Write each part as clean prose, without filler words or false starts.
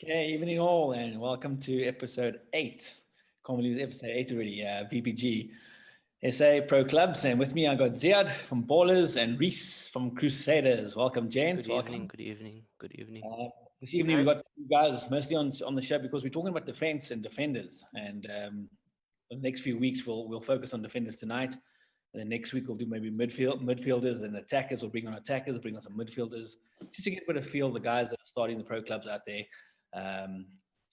Okay, evening all, and welcome to episode 8. Can't believe it's episode 8 already. VPG SA Pro Clubs, and with me I got Ziad from Ballers and Reese from Crusaders. Welcome, gents. Good evening, Welcome. good evening, good evening. This evening we got you guys mostly on the show because we're talking about defense and defenders, and the next few weeks we'll focus on defenders tonight. And then next week we'll do maybe midfielders, and attackers. We'll bring on attackers, bring on some midfielders, just to get a bit of feel of the guys that are starting the pro clubs out there.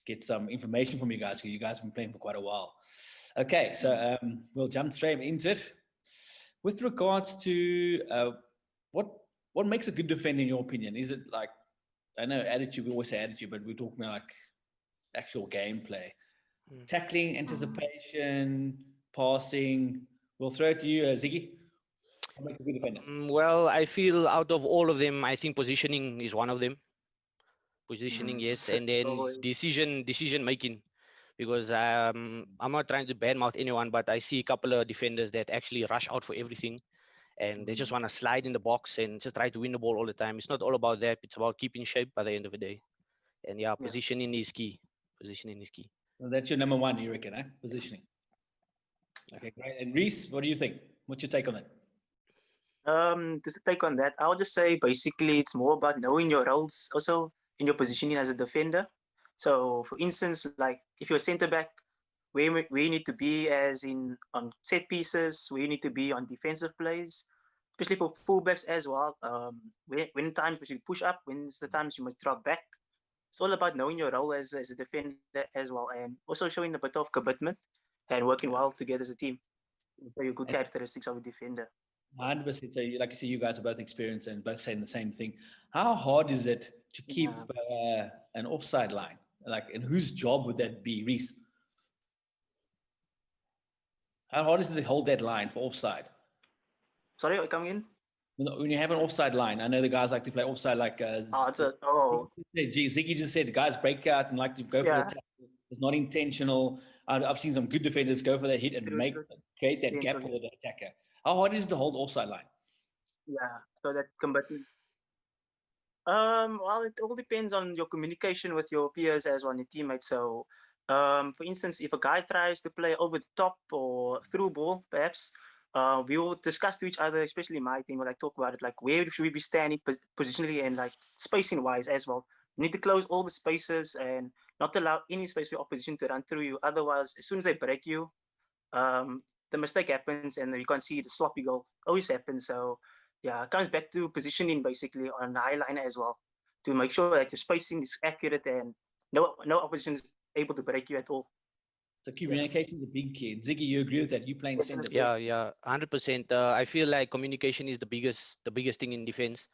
Get some information from you guys, because you guys have been playing for quite a while. Okay, so we'll jump straight into it. With regards to what makes a good defender in your opinion? Is it like, I know attitude, we always say attitude, but we're talking about like actual gameplay. Tackling, anticipation, passing. We'll throw it to you, Ziggy. What makes a good defender? Well, I feel out of all of them, I think positioning is one of them. Positioning, yes, and then decision making. Because I'm not trying to badmouth anyone, but I see a couple of defenders that actually rush out for everything, and they just want to slide in the box and just try to win the ball all the time. It's not all about that. It's about keeping shape by the end of the day. And yeah, positioning is key. Positioning is key. Well, that's your number one, you reckon, eh? Positioning. Okay, great. And Reese, what do you think? What's your take on that? Just to take on that, I would just say basically it's more about knowing your roles also in your positioning as a defender. So, for instance, like if you're a centre back, where you need to be as in on set pieces, where you need to be on defensive plays, especially for fullbacks as well. When times we should push up, when's the times you must drop back. It's all about knowing your role as a defender as well, and also showing a bit of commitment and working well together as a team. Very good characteristics of a defender. 100%. So, like you say, you guys are both experienced and both saying the same thing. How hard is it to keep an offside line? Like, and whose job would that be, Reese? How hard is it to hold that line for offside? Sorry, come in. When you have an offside line, I know the guys like to play offside. Like, Ziggy just said, the guys break out and like to go for the tackle. It's not intentional. I've seen some good defenders go for that hit and create that gap for the attacker. How hard is it to hold offside line? Yeah, so that combatant. Well, it all depends on your communication with your peers as well and your teammates. So, for instance, if a guy tries to play over the top or through ball, perhaps, we will discuss to each other, especially my team, we'll like talk about it, like where should we be standing positionally and like spacing wise as well. You need to close all the spaces and not allow any space for opposition to run through you. Otherwise, as soon as they break you, the mistake happens and you can't see the sloppy goal always happens. So yeah, it comes back to positioning basically on the high line as well to make sure that your spacing is accurate and no opposition is able to break you at all. So communication is a big key. Ziggy, you agree with that? You playing center? Yeah, 100%. I feel like communication is the biggest thing in defense.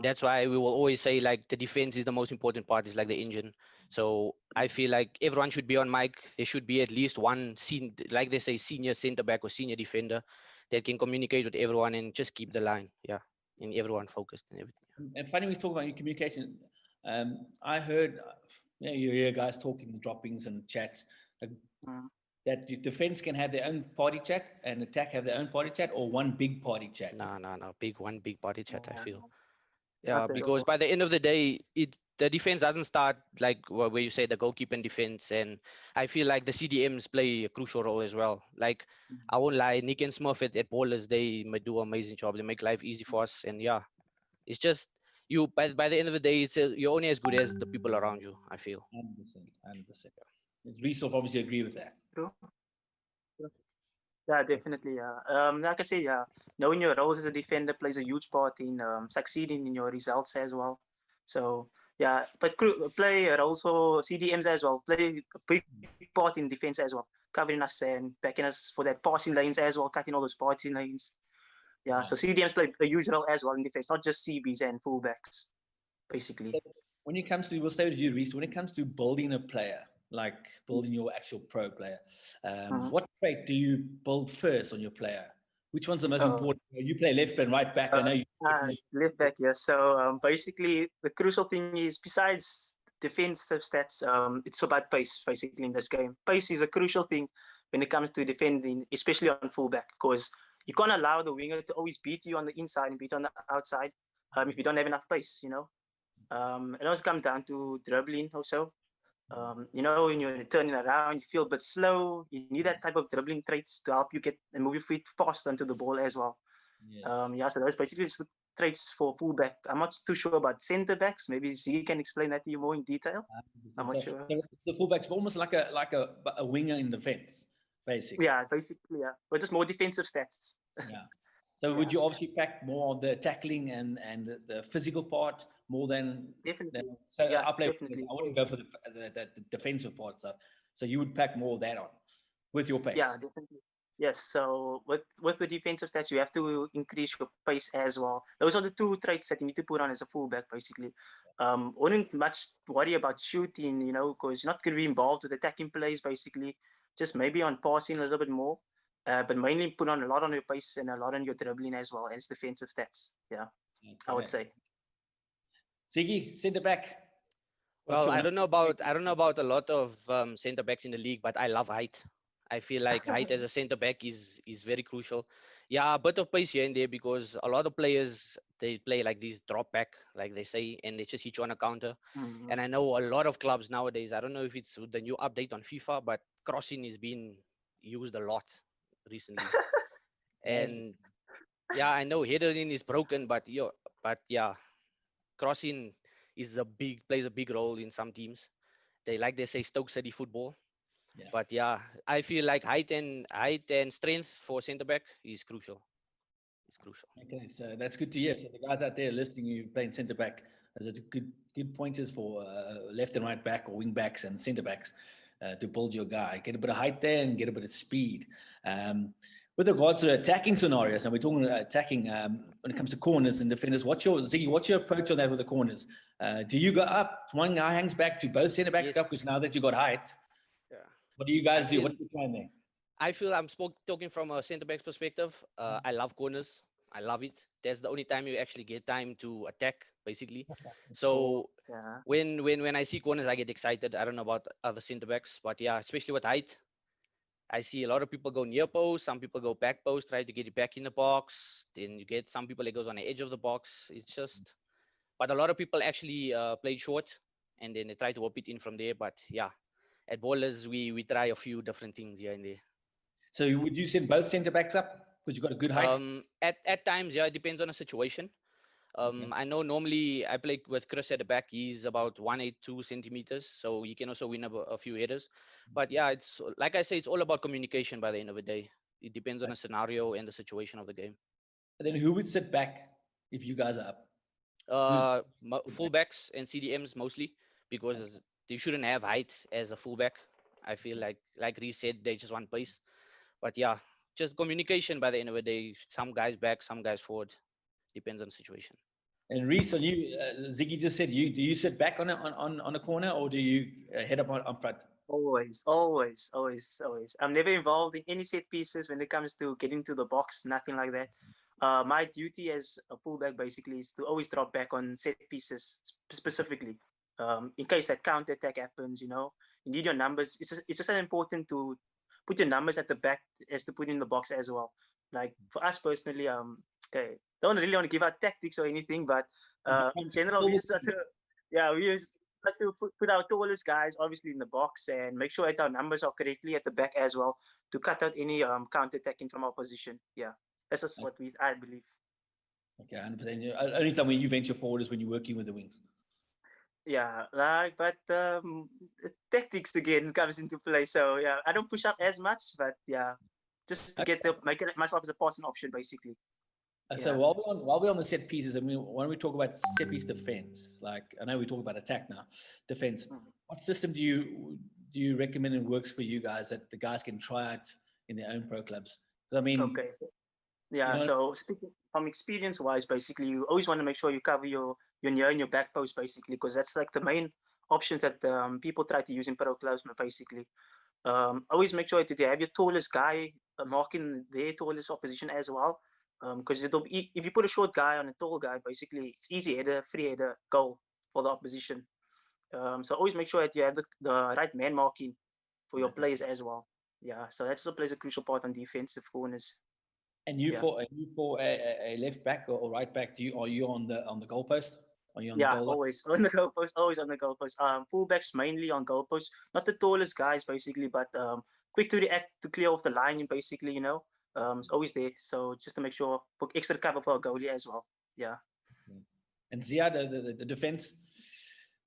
That's why we will always say like the defense is the most important part, is like the engine. So I feel like everyone should be on mic. There should be at least one like they say, senior center back or senior defender that can communicate with everyone and just keep the line. Yeah, and everyone focused and everything. And funny we talk about communication. I heard, you hear guys talking, droppings and chats. That your defense can have their own party chat and attack have their own party chat, or one big party chat. No. One big party chat. I feel. Yeah, because by the end of the day, the defense doesn't start like where you say the goalkeeper and defense, and I feel like the CDMs play a crucial role as well. Like I won't lie, Nick and Smurf at Ballers, they might do an amazing job. They make life easy for us, and yeah, it's just you. By the end of the day, you're only as good as the people around you. I feel. 100%. Reese will obviously agree with that. Yeah, definitely. Yeah. Like I say, yeah, knowing your roles as a defender plays a huge part in succeeding in your results as well. So yeah, but play roles for CDMs as well. Play a big part in defense as well, covering us and backing us for that passing lanes as well, cutting all those passing lanes. Yeah, so CDMs play a huge role as well in defense, not just CBs and fullbacks, basically. When it comes to, we'll stay with you, Reese. When it comes to building a player, like building your actual pro player, what trait do you build first on your player? Which one's the most important? You play left and right back. I know you. Left back, yes. So basically, the crucial thing is besides defensive stats, it's about pace. Basically, in this game, pace is a crucial thing when it comes to defending, especially on fullback, because you can't allow the winger to always beat you on the inside and beat on the outside if you don't have enough pace. It also comes down to dribbling also. You know, when you're turning around, you feel a bit slow. You need that type of dribbling traits to help you get and move your feet fast onto the ball as well. Yes. Yeah, so that's basically just the traits for fullback. I'm not too sure about centre backs. Maybe Z can explain that to you more in detail. I'm not sure. The fullback's almost like a winger in defense, basically. Yeah, basically, yeah. But just more defensive stats. Yeah. So would you obviously pack more of the tackling and the physical part more than Definitely. so Yeah, I definitely. wouldn't go for the defensive part stuff. So you would pack more of that on with your pace. Yeah, definitely. Yes. So with the defensive stats, you have to increase your pace as well. Those are the two traits that you need to put on as a fullback, basically. Wouldn't much worry about shooting, you know, because you're not going to be involved with attacking plays, basically. Just maybe on passing a little bit more, but mainly put on a lot on your pace and a lot on your dribbling as well as defensive stats. Yeah, Okay. I would say. Ziggy, centre back. Well, I don't know about a lot of centre backs in the league, but I love height. I feel like height as a centre back is very crucial. Yeah, a bit of pace here and there because a lot of players they play like these drop back, like they say, and they just hit you on a counter. Mm-hmm. And I know a lot of clubs nowadays. I don't know if it's with the new update on FIFA, but crossing is being used a lot recently. And yeah, I know headering is broken, but yeah, crossing plays a big role in some teams. They say Stoke City football. Yeah. But yeah, I feel like height and strength for centre back is crucial. It's crucial. Okay, so that's good to hear. So the guys out there listening, you playing centre back, those are good pointers for left and right back or wing backs and centre backs to build your guy. Get a bit of height there and get a bit of speed. With regards to attacking scenarios, and we're talking about attacking when it comes to corners and defenders. What's your approach on that with the corners? Do you go up? One guy hangs back to both centre backs up because now that you got height, Yeah. what do you guys do? What's your plan there? I feel I'm talking from a centre back's perspective. I love corners. I love it. That's the only time you actually get time to attack, basically. So Yeah. when I see corners, I get excited. I don't know about other centre backs, but yeah, especially with height, I see a lot of people go near post. Some people go back post, try to get it back in the box. Then you get some people that goes on the edge of the box. It's just, but a lot of people actually play short, and then they try to whip it in from there. But yeah, at ballers we try a few different things here and there. So would you send both centre backs up because you've got a good height? At times, yeah, it depends on the situation. I know normally I play with Chris at the back. He's about 182 centimeters, so he can also win a few headers. But yeah, it's like I say, it's all about communication by the end of the day. It depends on the scenario and the situation of the game. And then who would sit back if you guys are up? Fullbacks and CDMs mostly, because they shouldn't have height as a fullback. I feel like Reece said, they just want pace. But yeah, just communication by the end of the day. Some guys back, some guys forward. Depends on the situation. And Reece, on you, Ziggy just said, do you sit back on a corner or do you head up on front? Always. I'm never involved in any set pieces when it comes to getting to the box, nothing like that. My duty as a fullback basically is to always drop back on set pieces specifically. In case that counter attack happens, you know, you need your numbers. It's just as important to put your numbers at the back as to put in the box as well. Like for us personally, okay, don't really want to give out tactics or anything, but in general, we just like to put our tallest guys obviously in the box and make sure that our numbers are correctly at the back as well to cut out any counter attacking from our position. Yeah, that's just what I believe. Okay, 100%. Only time when you venture forward is when you're working with the wings. Yeah, but tactics again comes into play. So yeah, I don't push up as much, but yeah, just to make it myself as a passing option basically. So while we're on the set pieces, I mean, when we talk about set piece defense, like I know we talk about attack now, defense. What system do you recommend and works for you guys that the guys can try out in their own pro clubs? I mean, okay, yeah. You know, so speaking from experience-wise, basically, you always want to make sure you cover your near and your back post, basically, because that's like the main options that people try to use in pro clubs, basically. Always make sure that you have your tallest guy marking their tallest opposition as well. Because if you put a short guy on a tall guy, basically it's easy header, free header, goal for the opposition. So always make sure that you have the right man marking for your players as well. Yeah, so that also plays a crucial part on defensive corners. And you for a left back or right back, are you on the goalpost Are you on the Yeah, goal line? always on the goalpost, always on the goalpost. Fullbacks mainly on goalpost, not the tallest guys basically, but quick to react to clear off the line, basically, it's always there. So just to make sure for extra cover for a goalie as well. Yeah. And Zia, the defense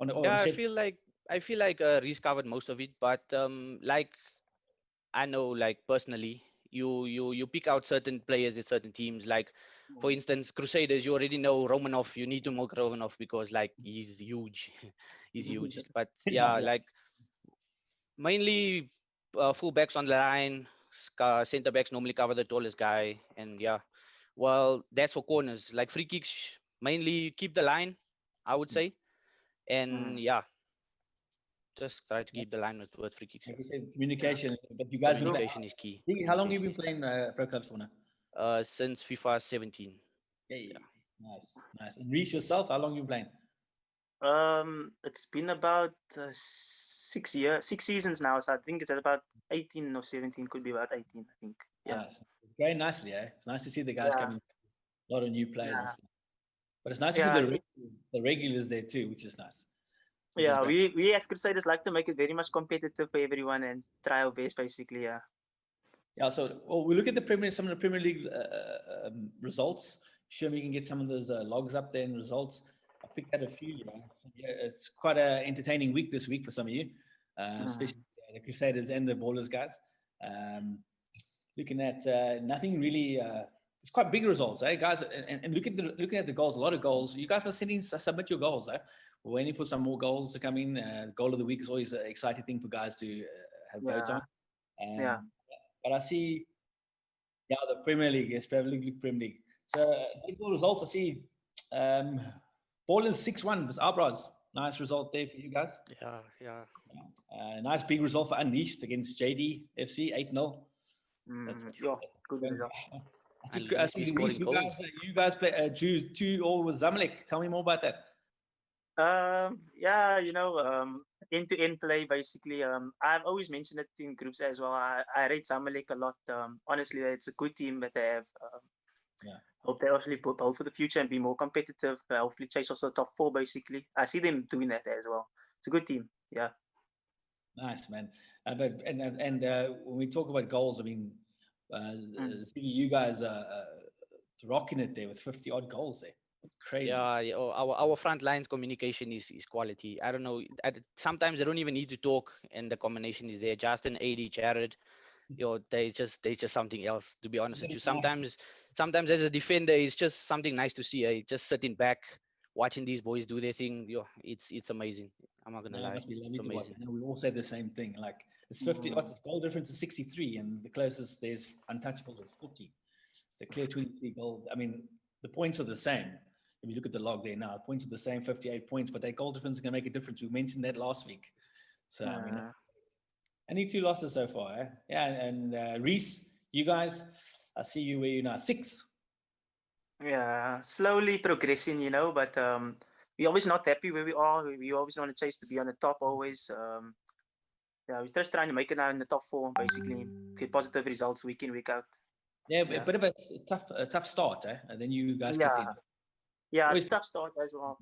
on the, or Yeah, the I shape. feel like Reese covered most of it, but like I know, like personally, you pick out certain players at certain teams. Like for instance, Crusaders, you already know Romanov. You need to milk Romanov because like he's huge, he's huge. But yeah, Yeah. like mainly full backs on the line. Center backs normally cover the tallest guy, and yeah, well, that's for corners. Like free kicks, mainly keep the line, I would say, and Mm. yeah, just try to keep the line with free kicks. Like Yeah. you said, Yeah. communication. But you guys been playing. Communication is key. How long have you Communication been is key. playing pro clubs for now? Since FIFA 17. Hey, Yeah. nice, nice. And Reese yourself, how long you been playing? It's been about 6 years, 6 seasons now. So I think it's at about 18 or 17. Could be about 18, I think. Yeah. Nice. Very nicely, eh? It's nice to see the guys Yeah. coming. A lot of new players and Yeah. stuff. But it's nice to see Yeah. the regulars there too, which is nice. Which is Yeah. great. We at Crusaders like to make it very much competitive for everyone and try our best, basically. Yeah. Yeah, so we look at some of the Premier League results. Sure, we can get some of those logs up there and results. I picked out a few. So, yeah, it's quite an entertaining week this week for some of you, especially the Crusaders and the Ballers guys. Looking at nothing really. It's quite big results, eh, guys? And looking at the goals, a lot of goals. You guys must submit your goals, eh? We're waiting for some more goals to come in. Goal of the week is always an exciting thing for guys to have votes Yeah. on. Yeah. But I see, yeah, the Premier League, yes, Premier League. So, baseball results, I see Ballers 6-1 was our bros. Nice result there for you guys. Yeah. Yeah. Nice big result for Unleashed against JD FC 8-0. That's Yeah. Good result. I Unleashed me see scoring Reece, goals. you guys play drew 2-2 with Zamalek. Tell me more about that. Yeah, end-to-end play basically. I've always mentioned it in groups as well. I rate Zamalek a lot. Honestly, it's a good team that they have. Yeah. Hope they actually put both for the future and be more competitive. Hopefully, chase also the top four. Basically, I see them doing that as well. It's a good team. Yeah. Nice, man. When we talk about goals, I mean, you guys are rocking it there with 50 odd goals there. It's crazy. Yeah, our front lines communication is quality. I don't know. Sometimes they don't even need to talk, and the combination is there. Justin, AD, Jared, they just something else. To be honest with you, sometimes as a defender, it's just something nice to see. Just sitting back, watching these boys do their thing. It's amazing. I'm not gonna It lie, must be lovely it's to watch. amazing. We all said the same thing. Like it's 50. What's goal difference is 63, and the closest there's untouchables is 40. It's a clear 23 goal. I mean, the points are the same. If you look at the log there now, points are the same, 58 points, but that goal difference is going to make a difference. We mentioned that last week. So, I mean, only 2 losses so far. Eh? Yeah, and Reese, you guys, I see you where you now 6. Yeah, slowly progressing, but we're always not happy where we are. We always want to chase to be on the top always. Yeah, we're just trying to make it now in the top four, basically get positive results week in, week out. Yeah, a bit of a tough start, eh? And then you guys kicked in. Yeah, Always, it's a tough start as well.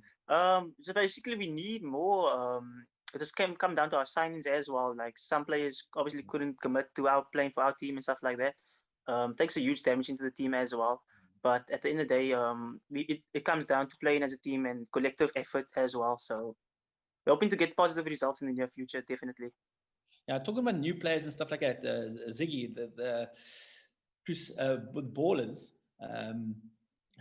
So basically we need more. It just come down to our signings as well. Like some players obviously couldn't commit to our playing for our team and stuff like that. Takes a huge damage into the team as well. But at the end of the day, it comes down to playing as a team and collective effort as well. So we're hoping to get positive results in the near future, definitely. Yeah, talking about new players and stuff like that, Ziggy, with ballers,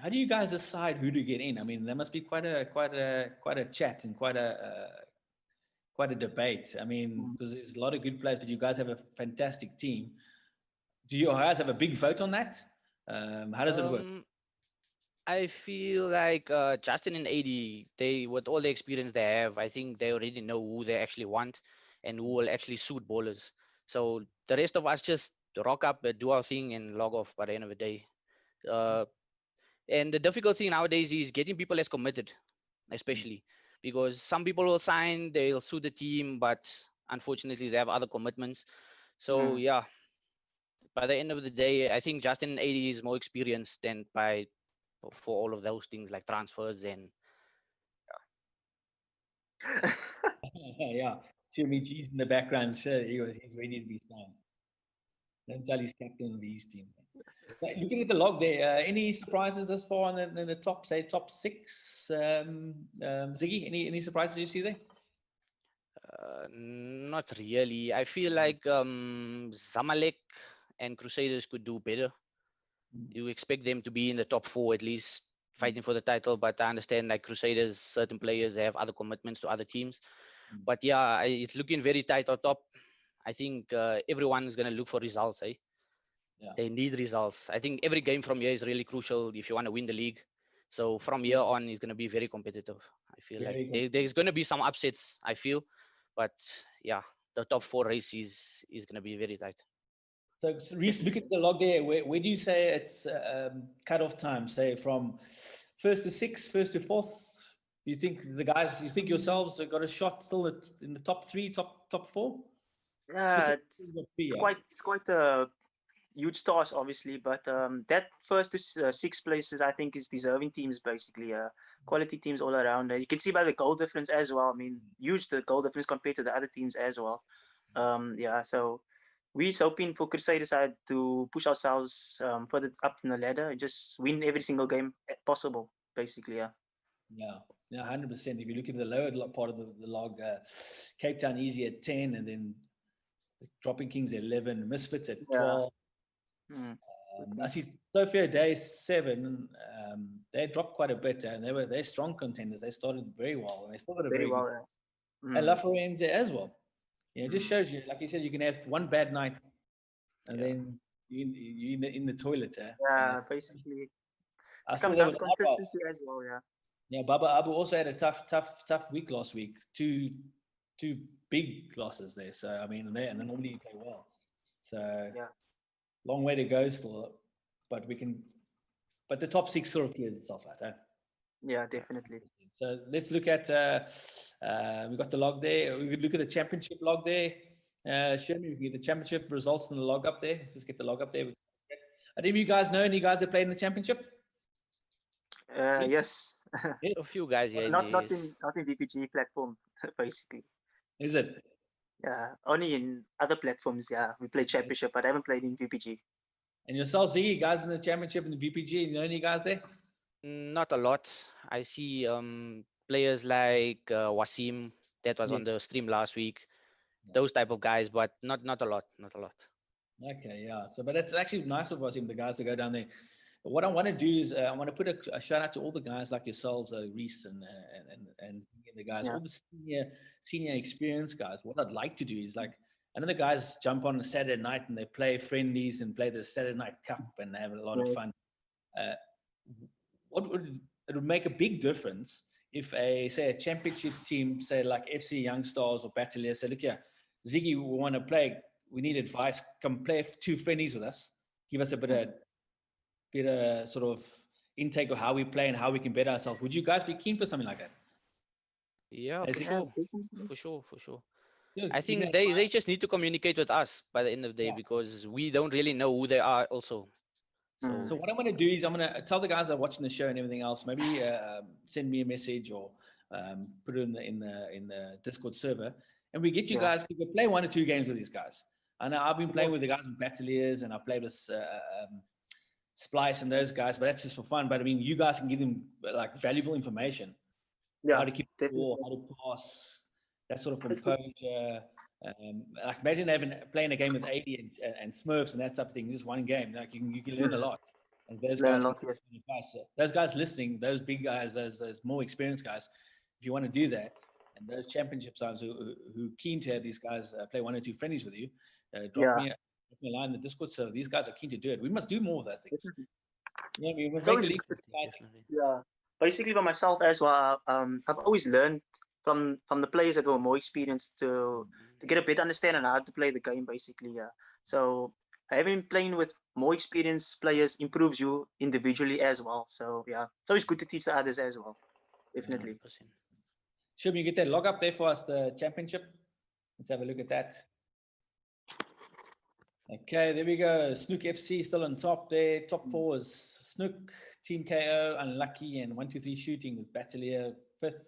how do you guys decide who to get in? I mean, there must be quite a chat and quite a debate. I mean, because there's a lot of good players, but you guys have a fantastic team. Do you guys have a big vote on that? How does it work? I feel like Justin and AD, they with all the experience they have, I think they already know who they actually want and who will actually suit ballers. So the rest of us just rock up, do our thing, and log off by the end of the day. And the difficult thing nowadays is getting people as committed, especially because some people will sign, they'll suit the team, but unfortunately they have other commitments. So yeah, by the end of the day, I think Justin and AD is more experienced than for all of those things like transfers and Yeah, Jimmy G's in the background. Sure, he's ready to be signed. Don't tell he's captain of his team. But looking at the log there, any surprises thus far in the top, say, top six? Ziggy, any surprises you see there? Not really. I feel like Zamalek and Crusaders could do better. You expect them to be in the top 4 at least, fighting for the title. But I understand like Crusaders, certain players, they have other commitments to other teams. But yeah, it's looking very tight on top. I think everyone is going to look for results. Yeah. They need results. I think every game from here is really crucial if you want to win the league. So from here on, it's going to be very competitive. I feel like there's going to be some upsets, I feel. But yeah, the top 4 race is going to be very tight. So Reese, look at the log there. Where do you say it's cut-off time? Say from 1st to 6th, 1st to 4th? Do you think the guys, you think yourselves have got a shot still in the top 3, top 4? Yeah, it's quite a huge task, obviously, but that 1st to 6th places, I think, is deserving teams, basically. Quality teams all around. You can see by the goal difference as well. I mean, huge the goal difference compared to the other teams as well. Yeah, so we're hoping for Crusaders side to push ourselves further up in the ladder, just win every single game possible, basically. Yeah. Yeah, 100%. If you look at the lower part of the log, Cape Town easy at 10, and then Dropping Kings 11, Misfits at 12. I see Sophia Day 7. They dropped quite a bit, and they're strong contenders. They started very well, and they still got a very well. And La Forense as well. Yeah, it just shows you, like you said, you can have one bad night, and then you're in the toilet. Yeah, basically. It comes down to consistency as well. Yeah. Yeah, Baba Abu also had a tough week last week. Two big losses there. So I mean, and they normally play well. So yeah, long way to go still, but the top 6 sort of clears itself out. Yeah, definitely. So let's look at we got the log there. We could look at the championship log there. Show me the championship results in the log up there. Let's get the log up there. Any of you guys know any guys that played in the championship? Yes. A few guys, yeah. Not in VPG platform, basically. Is it? Yeah, only in other platforms. Yeah, we play championship, but I haven't played in VPG. And yourself, Ziggy, guys in the championship in the VPG, you know any guys there? Not a lot. I see players like Wasim, that was on the stream last week. Those type of guys, but not a lot. Okay, yeah. So, but it's actually nice of Wasim, the guys to go down there. But what I want to do is I want to put a shout out to all the guys like yourselves, Reese and the guys, all the senior experienced guys. What I'd like to do is like, I know the guys jump on a Saturday night and they play friendlies and play the Saturday night cup and they have a lot of fun. It would make a big difference if say a championship team, say like FC Young Stars or Battalier, say, look here, Ziggy, we want to play. We need advice. Come play 2 friendlies with us. Give us a bit of sort of intake of how we play and how we can better ourselves. Would you guys be keen for something like that? Yeah, for sure. I think they just need to communicate with us by the end of the day because we don't really know who they are also. So what I'm going to do is I'm going to tell the guys that are watching the show and everything else, maybe send me a message or put it in the Discord server, and we get you guys to play 1 or 2 games with these guys. And I've been playing with the guys in Battaliers, and I played with Splice and those guys, but that's just for fun. But I mean, you guys can give them like valuable information. How to keep the ball, how to pass, that sort of composure. Like imagine playing a game with 80 and Smurfs and that type of thing. Just one game, like you can learn a lot. And those guys listening, those big guys, those more experienced guys, if you want to do that, and those championship sides who keen to have these guys play 1 or 2 friendlies with you, drop me a line in the Discord server. These guys are keen to do it. We must do more of those things. Yeah, we must make the league. Yeah, basically for myself as well. I've always learned from the players that were more experienced to get a better understanding on how to play the game. Basically, yeah. So having playing with more experienced players improves you individually as well. So yeah, it's always good to teach the others as well. Definitely. 100%. Should we get that log up there for us, the championship? Let's have a look at that. Okay, there we go. Snook FC still on top there. Top 4 is Snook, Team KO, Unlucky, and 123 Shooting with Battalier 5th.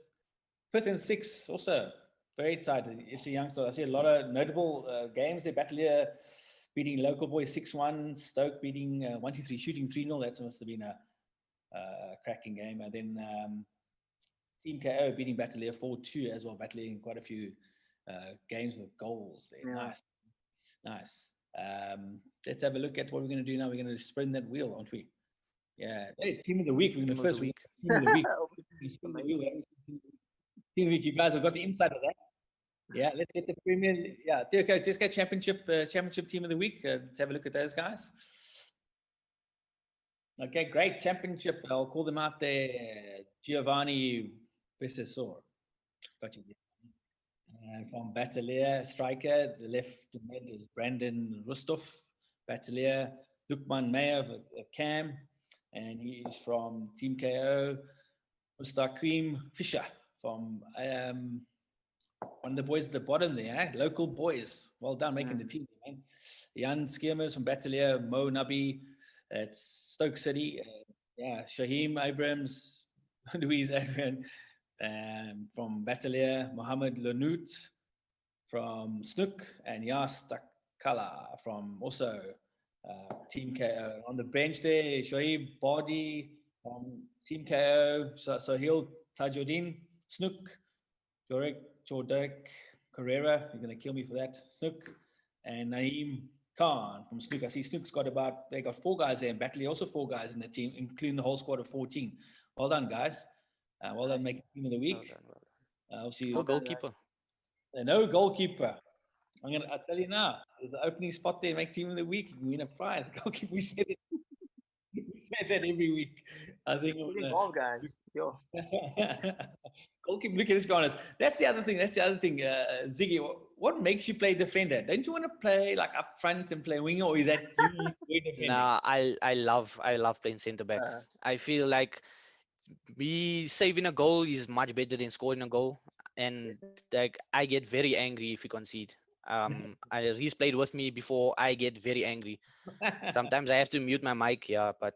5th and 6th also very tight. It's a youngster. I see a lot of notable games there. Battalier beating local boys 6-1. Stoke beating 1-3, shooting 3-0. That must have been a cracking game. And then Team KO beating Battalier 4-2 as well. Battalier quite a few games with goals there. Yeah. Nice. Let's have a look at what we're going to do now. We're going to spin that wheel, aren't we? Yeah. Hey, team of the week. We're going to first week. Team of the week. Team of the week. You guys have got the inside of that. Yeah. Let's get the Premier. Yeah. Okay. Just get championship team of the week. Let's have a look at those guys. Okay. Great championship. I'll call them out there. Giovanni Bissessor. Got you. From Battalier, striker, the left mid is Brandon Rustov. Battalier, Lukman Meyer, Cam, and he is from Team KO. Mustaqim Fisher from one of the boys at the bottom there, local boys. Well done making the team, man. Jan Skiermers from Battalier, Mo Nabi at Stoke City. Shaheem Abrams, Louise Adrian. From Battalier, Mohammed Lanut from Snook, and Yas Takala from also Team KO. On the bench there, Shoaib Badi from Team KO, Sahil Tajuddin, Snook, Jordek Carrera, you're going to kill me for that, Snook, and Naeem Khan from Snook. I see Snook's got they got 4 guys there, and Battalier also 4 guys in the team, including the whole squad of 14. Well done, guys. Well done, making team of the week. Well done. No goalkeeper. No goalkeeper. I'll tell you now. There's the opening spot there. Make team of the week. You can win a prize. Goalkeeper. We say that every week. I think. Ball guys. Yo. Goalkeeper. Look at this guy. That's the other thing. Ziggy. What makes you play defender? Don't you want to play like up front and play winger, or is that you defender? Nah, I love playing centre back. I feel like me saving a goal is much better than scoring a goal, and like I get very angry if we concede. He's played with me before. I get very angry. Sometimes I have to mute my mic. Yeah, but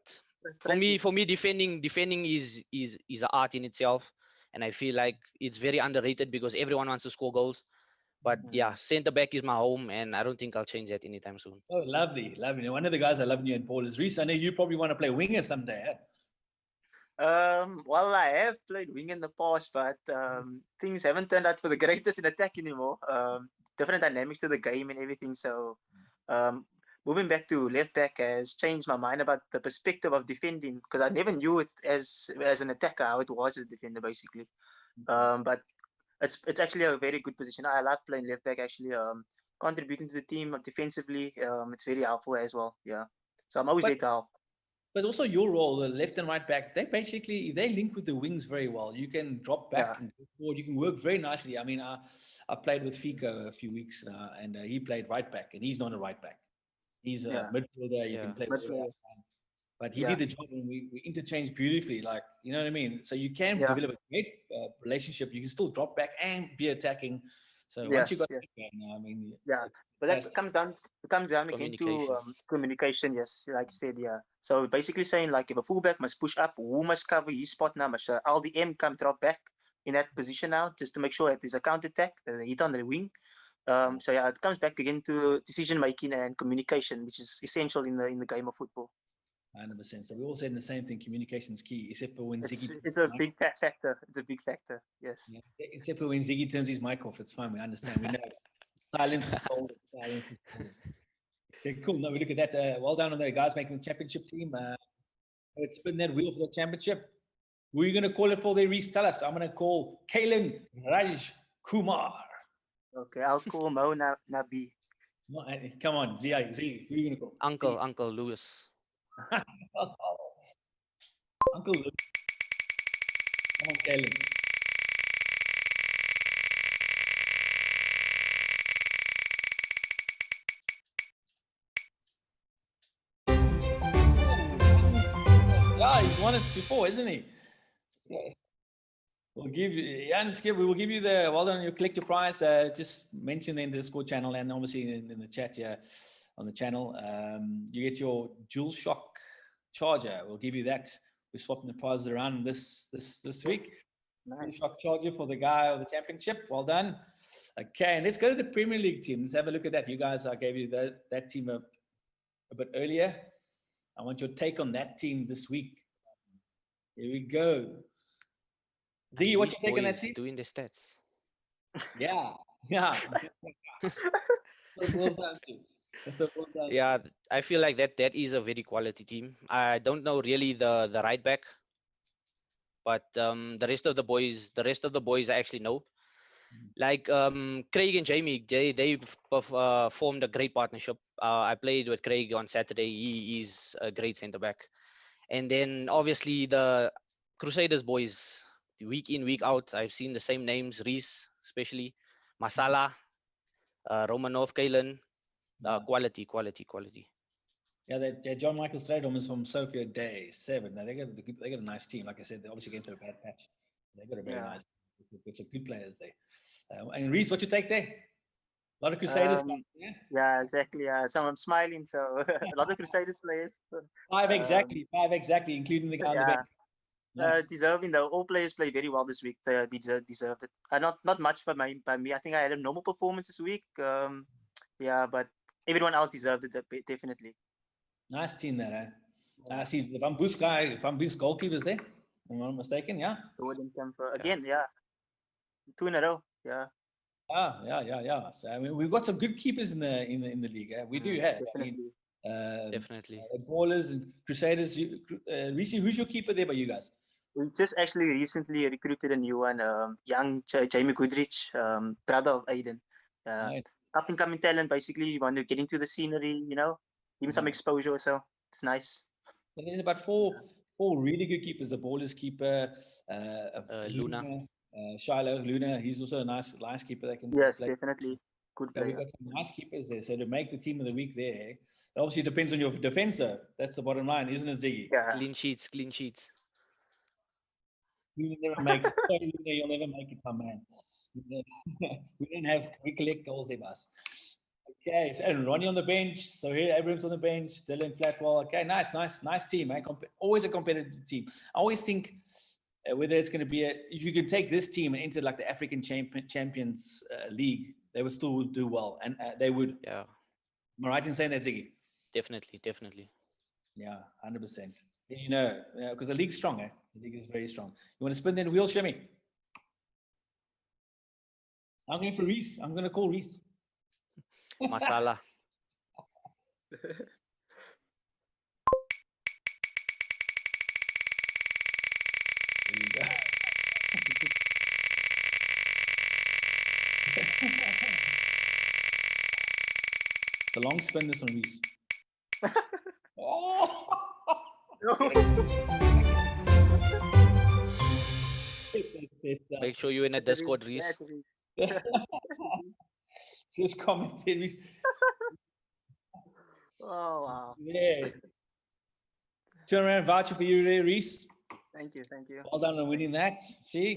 for me, defending is an art in itself, and I feel like it's very underrated because everyone wants to score goals. But yeah, centre back is my home, and I don't think I'll change that anytime soon. Oh, lovely. One of the guys I love you and Paul is Reese. I know you probably want to play winger someday. Eh? Well, I have played wing in the past, but things haven't turned out for the greatest in attack anymore. Different dynamics to the game and everything. So moving back to left back has changed my mind about the perspective of defending, because I never knew it as an attacker how it was as a defender basically. But it's actually a very good position. I love playing left back actually. Contributing to the team defensively, it's very helpful as well. Yeah. So I'm always there to help. But also your role, the left and right back, they link with the wings very well. You can drop back and go forward. You can work very nicely. I mean, I played with Fico a few weeks and he played right back, and he's not a right back. He's a midfielder. You can play midfielder. But he did the job, and we interchanged beautifully. Like, you know what I mean? So you can develop a great relationship. You can still drop back and be attacking. So once you got that, I mean, but that comes down again to communication. Yes, like you said, So basically saying like if a fullback must push up, who must cover his spot now? Must LDM come drop back in that position now, just to make sure that there's a counter attack, the hit on the wing. So it comes back again to decision making and communication, which is essential in the game of football. 100%. So we all said the same thing. Communication is key, except for when Ziggy. It's a big factor. It's a big factor. Yes. Yeah. Except for when Ziggy turns his mic off, it's fine. We understand. We know. Silence is cold. Silence is cold. Okay, cool. Now we look at that. Well done on the guys making the championship team. Let's spin that wheel for the championship. Who are you going to call it for there, Reese? Tell us. I'm going to call Kalen Raj Kumar. Okay, I'll call Mo Nabi. Come on, Z. Who are you going to call? Uncle Lewis. Uncle Lewis. Come on, Kalen. Yeah, he's won it before, isn't he? Yeah. We'll give you, we will give you the, well done, you collect your prize. Just mention in the Discord channel and obviously in the chat here on the channel. You get your DualShock charger. We'll give you that. We're swapping the prizes around this week. Nice. Shot charger for the guy of the championship. Well done. Okay, and let's go to the Premier League team. Let's have a look at that. You guys, I gave you that team a bit earlier. I want your take on that team this week. Here we go. Z, what's your take on that team? Doing the stats. Yeah. Yeah, I feel like that is a very quality team. I don't know really the right back, but the rest of the boys I actually know. Like Craig and Jamie, they formed a great partnership. I played with Craig on Saturday. He is a great centre back. And then obviously the Crusaders boys, week in, week out, I've seen the same names, Reese, especially, Masala, Romanov, Kalen, quality. Yeah, that John Michael Stradom is from Sophia Day 7. Now they got a nice team. Like I said, they're obviously getting through a bad patch. They got a very nice. Got some good players there. And Reese, what you take there? A lot of Crusaders. Yeah, exactly. So I'm smiling. So a lot of Crusaders players. Five exactly, including the guy on the bench. Nice. Deserving though. All players play very well this week. They deserved it. Not much by me. I think I had a normal performance this week. But everyone else deserved it definitely. Nice team there. I see the Van Boos goalkeeper's there. If I'm not mistaken, yeah. Again, yeah. 2 in a row, yeah. Yeah. So I mean, we've got some good keepers in the league. We do have. Definitely. Definitely. Ballers and Crusaders. Reese, who's your keeper there by you guys? We just actually recently recruited a new one, young Jamie Goodrich, brother of Aiden. Right. Up and coming talent, basically. You want to get into the scenery, give him some exposure. So it's nice. And there's about four really good keepers. The Ballers keeper, Luna. Shiloh, Luna. He's also a nice keeper that can play. Definitely. Good player. We've got some nice keepers there. So to make the team of the week there, it obviously depends on your defense, though. That's the bottom line, isn't it, Ziggy? Yeah. Clean sheets. You'll never make it, my man. We don't have, we collect goals, they must. Okay, so and Ronnie on the bench. So here, Abrams on the bench, Dylan Flatwell. Okay, nice team. Always a competitive team. I always think whether it's going to be you can take this team and enter like the African Champions League, they would still do well, and they would. Yeah. Am I right in saying that, Ziggy? Definitely. Yeah, 100%. Because the league's strong, The league is very strong. You want to spin that wheel, Shemi? I'm going for Reese. I'm going to call Reese. Masala. The long spin this on Reese. Oh! Make sure you're in a Discord, Reese. Just commented, Reese. Oh, wow. Yeah. Turn around voucher for you there, Reese. Thank you. Well done on winning that. See,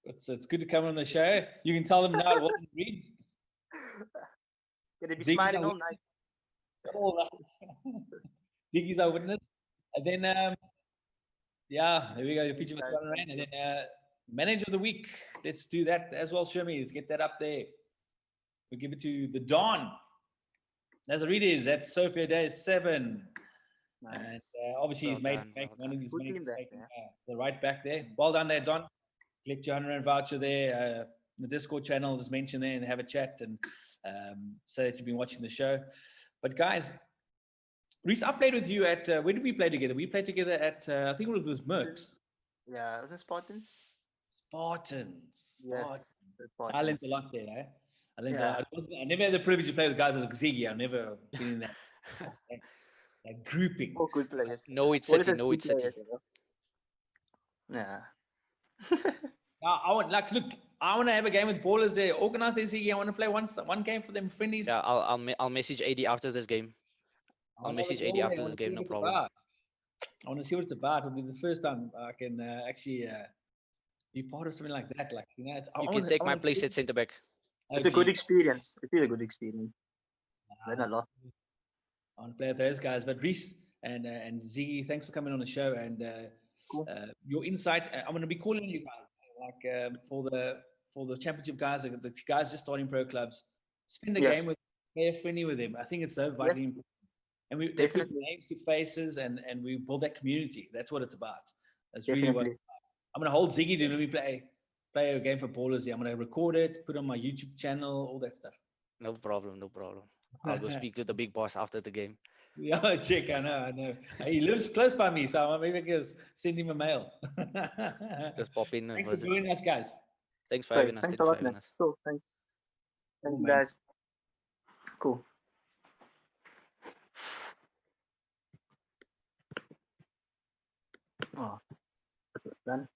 it's good to come on the show. You can tell them now it wasn't Reed. Gonna be smiling all night. Diggy's our witness. And then, there we go. Your feature was Rand. And then, manager of the week. Let's do that as well, Shirley. Let's get that up there. We'll give it to the Don. As the read is, that's Sophia Day 7. Nice. And obviously he's made one of his the right back there. Well done there, Don. Click your £100 voucher there. The Discord channel is mentioned there and have a chat and say that you've been watching the show. But guys, Reese, I played with you at where did we play together? We played together at I think it was Mercs. Yeah, was it Spartans? Yes. I learned a lot there, eh? I never had the privilege to play with guys like Ziggy. I've never been in that grouping. Oh, good players. No, it's city. Yeah. I want I want to have a game with ballers there. Organize this Ziggy. I want to play one game for them friendlies. Yeah, I'll message AD after this game. I'll message AD after this game, no problem. I want to see what it's about. It'll be the first time I can actually be part of something like that. Like you can take my place at centre back. It's a good experience. It is a good experience. Learn a lot. I want to play with those guys. But Reese and Ziggy, thanks for coming on the show and cool. Your insight. I'm going to be calling you guys like for the championship guys, the guys just starting pro clubs, spend a Yes. game with, play friendly with them. I think it's so vitally important. And they put Definitely. names to faces, and we build that community. That's what it's about. That's Definitely. really what I'm going to hold Ziggy to let me play a game for ballers here. I'm going to record it, put it on my YouTube channel, all that stuff. No problem, no problem. I'll go speak to the big boss after the game. Yeah, check. I know. He lives close by me, so maybe I can send him a mail. Just pop in and Thanks for visit. joining us, guys. Thanks for Great. having us. Thanks Thanks a for lot, having man. us. Cool. Thanks. Thank Cool, you, man. guys. Cool. Oh, done.